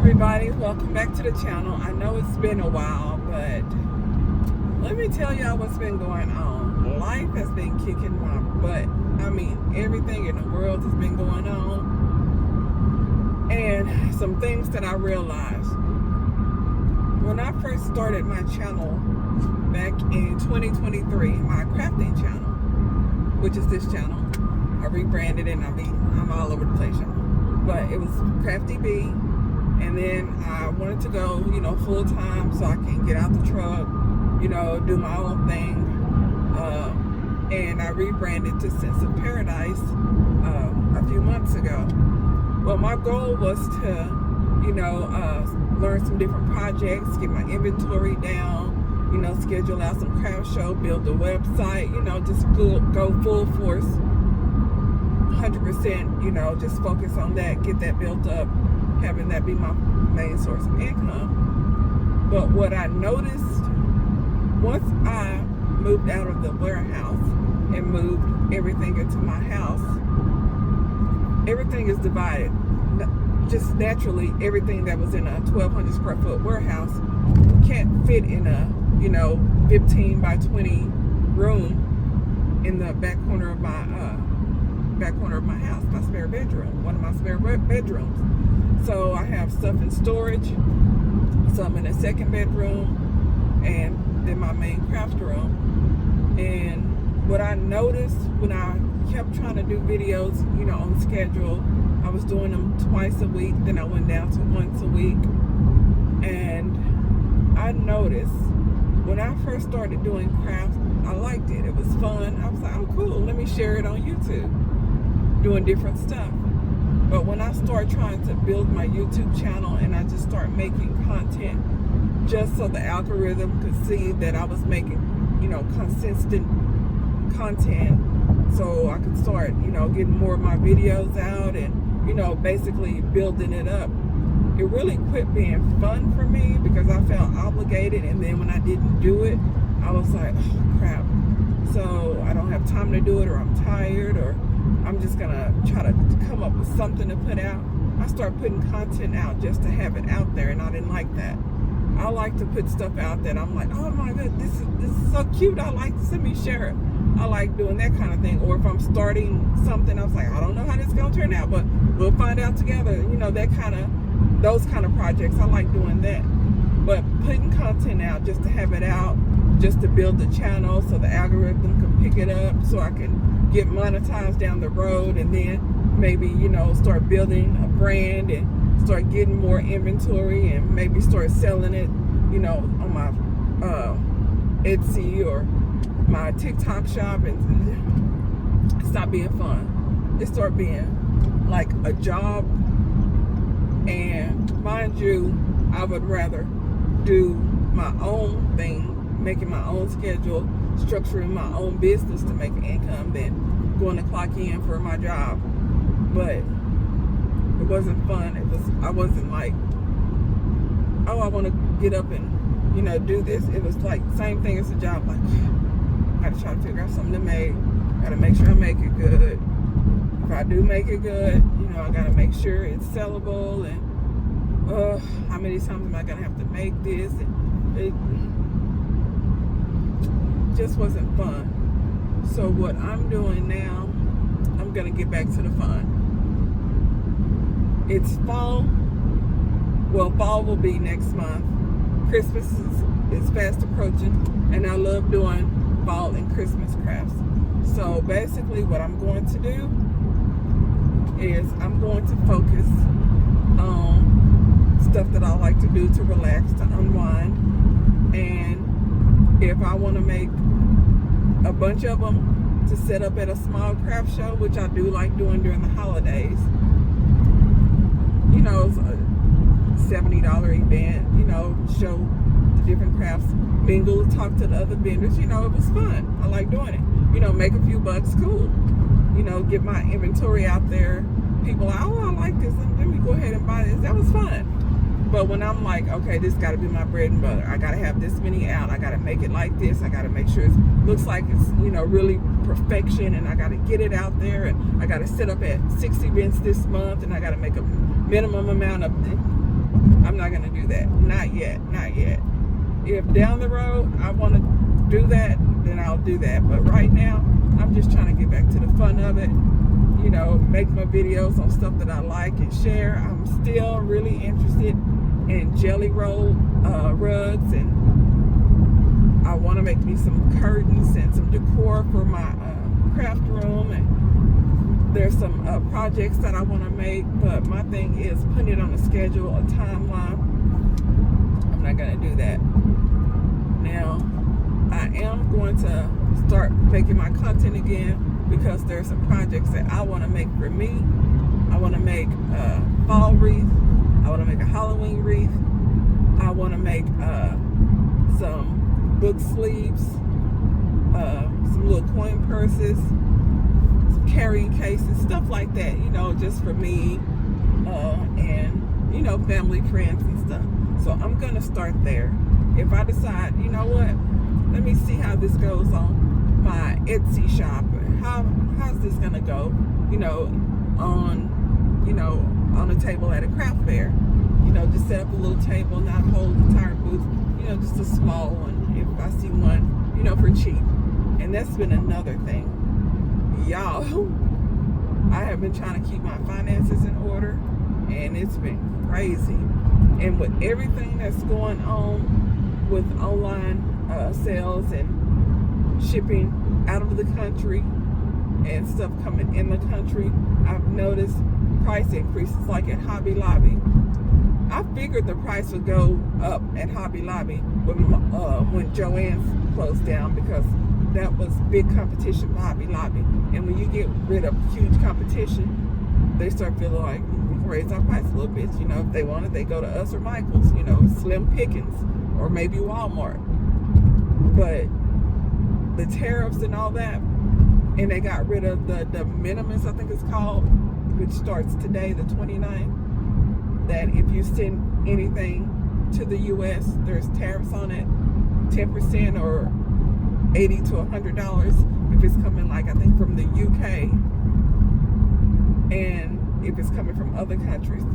everybody, welcome back to the channel. I know it's been a while, but let me tell y'all what's been going on. Life has been kicking my butt. I mean, everything in the world has been going on, and some things that I realized when I first started my channel back in 2023, my crafting channel, which is this channel. I rebranded it, and I'm all over the place, y'all. But it was Crafty B. And then I wanted to go, full time so I can get out the truck, do my own thing. And I rebranded to Sense of Paradise a few months ago. Well, my goal was to, learn some different projects, get my inventory down, schedule out some craft show, build a website, just go full force, 100%, just focus on that, get that built up, having that be my main source of income. But what I noticed, once I moved out of the warehouse and moved everything into my house, everything is divided. Just naturally, everything that was in a 1,200 square foot warehouse can't fit in a 15 by 20 room in the back corner of my house, my spare bedroom, one of my spare bedrooms. So I have stuff in storage, some in a second bedroom, and then my main craft room. And what I noticed when I kept trying to do videos, on schedule, I was doing them twice a week, then I went down to once a week. And I noticed when I first started doing crafts, I liked it. It was fun. I was like, oh, cool, let me share it on YouTube, doing different stuff. But when I started trying to build my YouTube channel and I just started making content just so the algorithm could see that I was making, consistent content, so I could start, getting more of my videos out and, basically building it up. It really quit being fun for me because I felt obligated, and then when I didn't do it, I was like, oh, crap. So I don't have time to do it, or I'm tired, or I'm just gonna try to come up with something to put out. I started putting content out just to have it out there, and I didn't like that. I like to put stuff out that I'm like, oh my god, this is so cute. I like this, let me share it. I like doing that kind of thing. Or if I'm starting something, I was like, I don't know how this is gonna turn out, but we'll find out together. Those kind of projects. I like doing that. But putting content out just to have it out, just to build the channel so the algorithm can pick it up, so I can get monetized down the road, and then maybe start building a brand and start getting more inventory, and maybe start selling it on my Etsy or my TikTok shop, and stop being fun. It start being like a job. And mind you, I would rather do my own thing, making my own schedule, structuring my own business to make an income than going to clock in for my job. But it wasn't fun. I wasn't like, oh, I want to get up and do this. It was like same thing as a job. Like, I gotta try to figure out something to make. Gotta make sure I make it good. If I do make it good, I gotta make sure it's sellable. And how many times am I gonna have to make this? It just wasn't fun. So what I'm doing now, I'm gonna get back to the fun. It's fall. Well, fall will be next month. Christmas is fast approaching, and I love doing fall and Christmas crafts. So basically what I'm going to do is I'm going to focus on stuff that I like to do to relax, to unwind. And if I want to make a bunch of them to set up at a small craft show, which I do like doing during the holidays, it's a $70 event, show the different crafts, mingle, talk to the other vendors, it was fun. I like doing it. Make a few bucks, cool. Get my inventory out there. People are, oh, I like this, let me go ahead and buy this. That was fun. But when I'm like, okay, this got to be my bread and butter. I got to have this many out. I got to make it like this. I got to make sure it looks like it's, really perfection. And I got to get it out there. And I got to set up at 6 events this month. And I got to make a minimum amount of I'm not gonna do that. Not yet. Not yet. If down the road I want to do that, then I'll do that. But right now, I'm just trying to get back to the fun of it. You know, make my videos on stuff that I like and share. I'm still really interested in jelly roll rugs, and I want to make me some curtains and some decor for my craft room. And there's some projects that I want to make, but my thing is putting it on a schedule, a timeline. I'm not going to do that. Now, I am going to start making my content again, because there's some projects that I want to make for me. I want to make a fall wreath. I want to make a Halloween wreath. I want to make some book sleeves, some little coin purses, some carrying cases, stuff like that, you know, just for me and, you know, family, friends and stuff. So I'm going to start there. If I decide, you know what, let me see how this goes on my Etsy shop. How's this gonna go? You know, on a table at a craft fair. You know, just set up a little table, not a whole entire booth. You know, just a small one. If I see one, you know, for cheap. And that's been another thing, y'all. I have been trying to keep my finances in order, and it's been crazy. And with everything that's going on with online sales and shipping out of the country and stuff coming in the country, I've noticed price increases, like at Hobby Lobby. I figured the price would go up at Hobby Lobby when Joann's closed down, because that was big competition for Hobby Lobby. And when you get rid of huge competition, they start feeling like we can raise our price a little bit. You know, if they want it, they go to us or Michael's, you know, slim pickings, or maybe Walmart. But the tariffs and all that, and they got rid of the de minimis, I think it's called, which starts today, the 29th, that if you send anything to the U.S., there's tariffs on it, 10% or $80 to $100 if it's coming, like, I think from the UK, and if it's coming from other countries,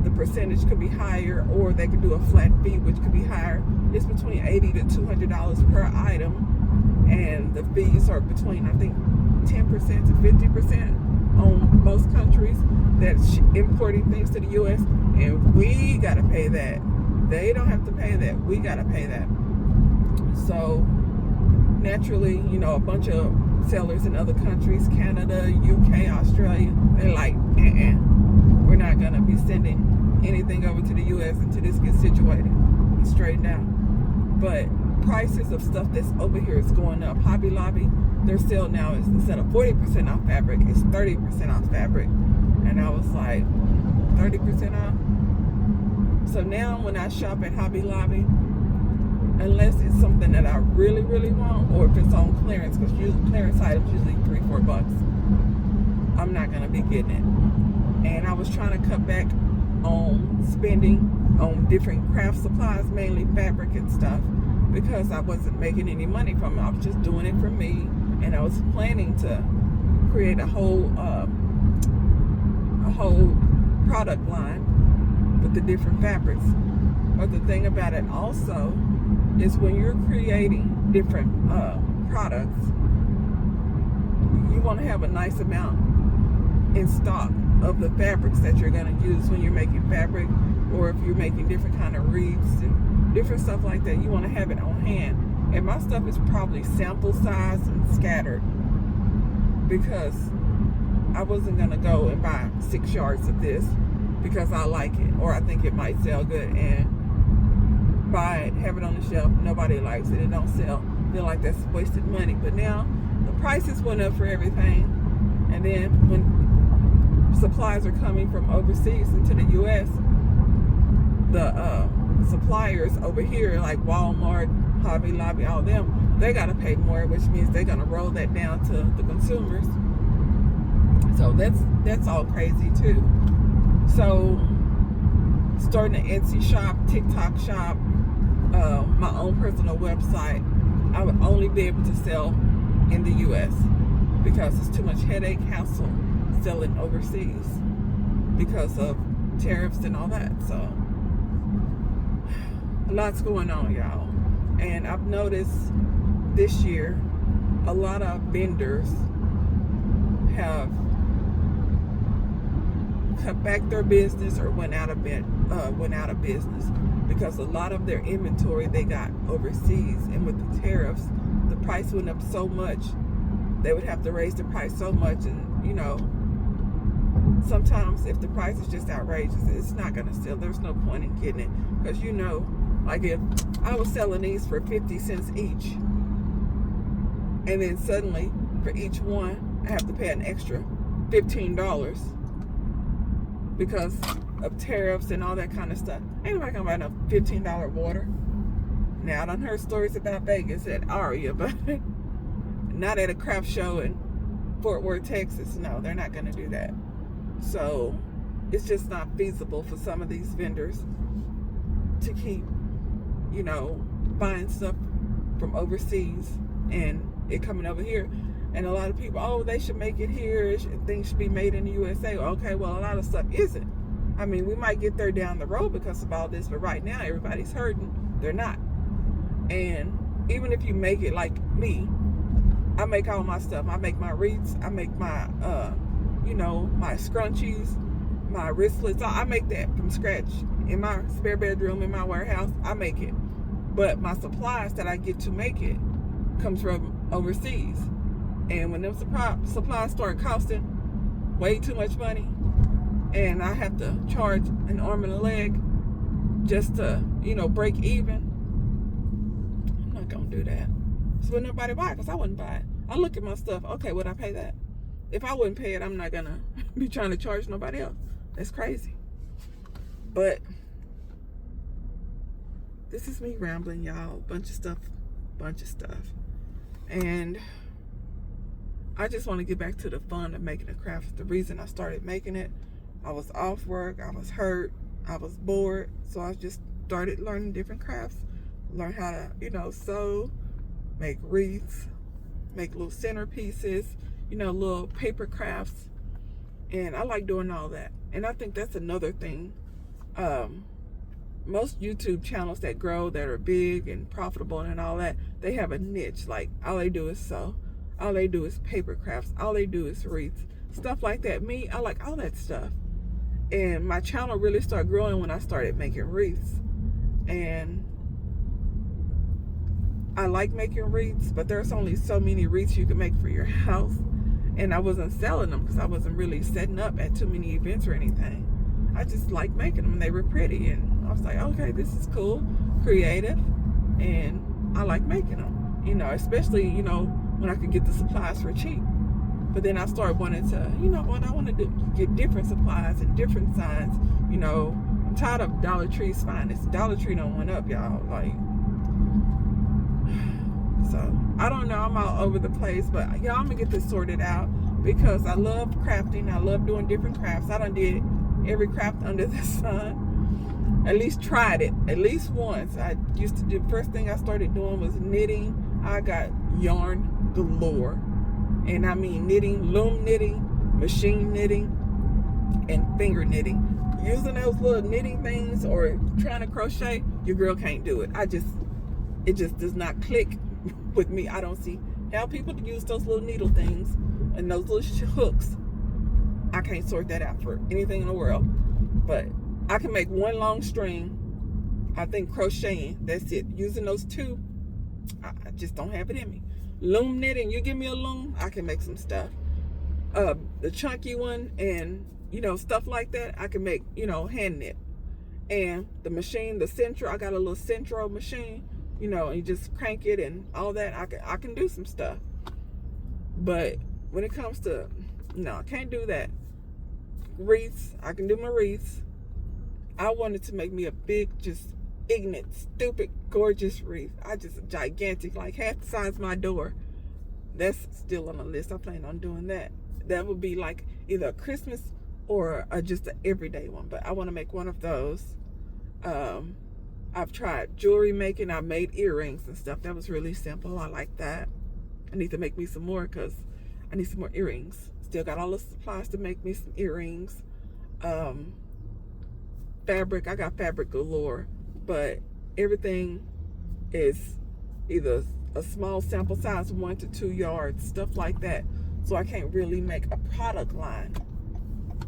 the percentage could be higher, or they could do a flat fee, which could be higher. It's between $80 to $200 per item, and the fees are between, I think, 10% to 50% on most countries that's importing things to the U.S., and we gotta pay that. They don't have to pay that. We gotta pay that. So naturally, you know, a bunch of sellers in other countries, Canada, UK, Australia, they're like, we're not gonna be sending anything over to the U.S. until this gets situated and straightened out. But prices of stuff that's over here is going up. Hobby Lobby, their sale now is, instead of 40% off fabric, it's 30% off fabric. And I was like, 30% off? So now when I shop at Hobby Lobby, unless it's something that I really, really want, or if it's on clearance, because clearance items usually $3-4 bucks, I'm not gonna be getting it. And I was trying to cut back on spending on different craft supplies, mainly fabric and stuff, because I wasn't making any money from it. I was just doing it for me, and I was planning to create a whole product line with the different fabrics. But the thing about it also is, when you're creating different products, you want to have a nice amount in stock of the fabrics that you're going to use when you're making fabric, or if you're making different kind of wreaths and different stuff like that. You want to have it on hand. And my stuff is probably sample size and scattered, because I wasn't going to go and buy 6 yards of this because I like it, or I think it might sell good, and buy it, have it on the shelf. Nobody likes it. It don't sell. Feel like that's wasted money. But now the prices went up for everything, and then when supplies are coming from overseas into the U.S., the suppliers over here, like Walmart, Hobby Lobby, all them, they got to pay more, which means they're going to roll that down to the consumers. So that's all crazy too. So starting an Etsy shop, TikTok shop, my own personal website, I would only be able to sell in the U.S. because it's too much headache, hassle selling overseas because of tariffs and all that. So A lot's going on, y'all. And I've noticed this year a lot of vendors have cut back their business or went out of business because a lot of their inventory they got overseas, and with the tariffs, the price went up so much. They would have to raise the price so much, and sometimes if the price is just outrageous, it's not gonna sell. There's no point in getting it, because like if I was selling these for 50 cents each, and then suddenly for each one I have to pay an extra $15 because of tariffs and all that kind of stuff. Ain't nobody gonna buy no $15 water. Now I done heard stories about Vegas at Aria, but not at a craft show in Fort Worth, Texas. No, they're not gonna do that. So it's just not feasible for some of these vendors to keep, buying stuff from overseas and it coming over here. And a lot of people, oh, they should make it here. Things should be made in the USA. Okay, well, a lot of stuff isn't. I mean, we might get there down the road because of all this, but right now everybody's hurting. They're not. And even if you make it like me, I make all my stuff. I make my wreaths. I make my, my scrunchies, my wristlets. I make that from scratch in my spare bedroom, in my warehouse. I make it. But my supplies that I get to make it comes from overseas. And when them supplies start costing way too much money, and I have to charge an arm and a leg just to, break even, I'm not gonna do that. So when nobody buy it, because I wouldn't buy it. I look at my stuff, okay, would I pay that? If I wouldn't pay it, I'm not gonna be trying to charge nobody else. That's crazy. But this is me rambling, y'all. Bunch of stuff. And I just want to get back to the fun of making a craft. The reason I started making it, I was off work, I was hurt, I was bored, so I just started learning different crafts. Learn how to, sew, make wreaths, make little centerpieces, little paper crafts. And I like doing all that. And I think that's another thing. Most YouTube channels that grow, that are big and profitable and all that, they have a niche. Like, all they do is sew. All they do is paper crafts. All they do is wreaths. Stuff like that. Me, I like all that stuff. And my channel really started growing when I started making wreaths. And I like making wreaths, but there's only so many wreaths you can make for your house. And I wasn't selling them because I wasn't really setting up at too many events or anything. I just like making them, and they were pretty. And I was like, okay, this is cool, creative, and I like making them. Especially, when I could get the supplies for cheap. But then I started wanting to, I want to get different supplies and different signs. I'm tired of Dollar Tree's finest. Dollar Tree don't went up, y'all. Like, so I don't know. I'm all over the place, but y'all, I'm gonna get this sorted out because I love crafting. I love doing different crafts. I done did every craft under the sun. At least tried it at least once. I used to do, first thing I started doing was knitting. I got yarn galore, and I mean knitting, loom knitting, machine knitting, and finger knitting. Using those little knitting things or trying to crochet, your girl can't do it. It just does not click with me. I don't see how people use those little needle things and those little hooks. I can't sort that out for anything in the world. But I can make one long string. I think crocheting, that's it. Using those two, I just don't have it in me. Loom knitting, you give me a loom, I can make some stuff. The chunky one and, stuff like that, I can make, hand knit. And the machine, the Centro, I got a little Centro machine, and you just crank it and all that. I can do some stuff. But when it comes to, no, I can't do that. Wreaths, I can do my wreaths. I wanted to make me a big, just ignorant, stupid, gorgeous wreath. Gigantic, like half the size of my door. That's still on the list. I plan on doing that. That would be like either a Christmas or just an everyday one. But I want to make one of those. I've tried jewelry making. I made earrings and stuff. That was really simple. I like that. I need to make me some more because I need some more earrings. Still got all the supplies to make me some earrings. Fabric, I got fabric galore, but everything is either a small sample size, 1 to 2 yards, stuff like that. So I can't really make a product line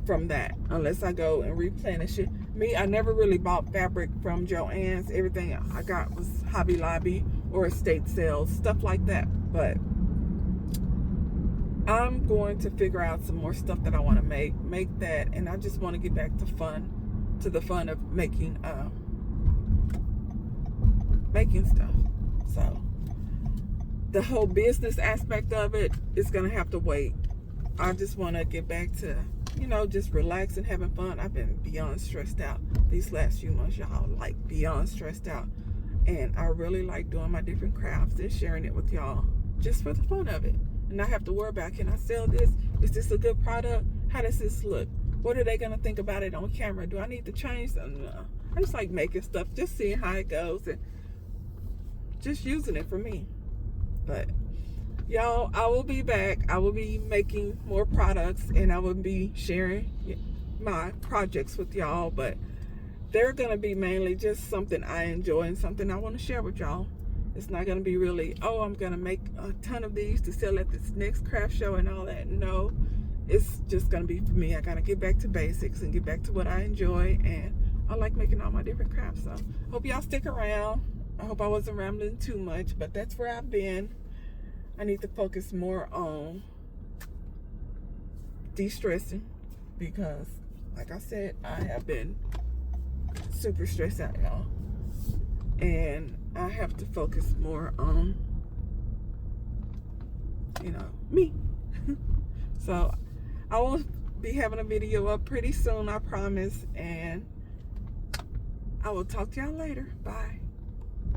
from that unless I go and replenish it. Me, I never really bought fabric from Joann's. Everything I got was Hobby Lobby or estate sales, stuff like that. But I'm going to figure out some more stuff that I want to make that, and I just want to get back to the fun of making stuff. So the whole business aspect of it is gonna have to wait. I just want to get back to, you know, just relaxing, having fun. I've been beyond stressed out these last few months, y'all, like beyond stressed out. And I really like doing my different crafts and sharing it with y'all just for the fun of it. And not have to worry about, can I sell this? Is this a good product? How does this look? What are they going to think about it on camera? Do I need to change something? No. I just like making stuff, just seeing how it goes and just using it for me. But y'all, I will be back. I will be making more products, and I will be sharing my projects with y'all. But they're going to be mainly just something I enjoy and something I want to share with y'all. It's not going to be really, oh, I'm going to make a ton of these to sell at this next craft show and all that. No, it's just going to be for me. I got to get back to basics and get back to what I enjoy. And I like making all my different crafts. So hope y'all stick around. I hope I wasn't rambling too much, but that's where I've been. I need to focus more on de-stressing because, like I said, I have been super stressed out, y'all. And I have to focus more on, you know, me. So I will be having a video up pretty soon, I promise. And I will talk to y'all later. Bye.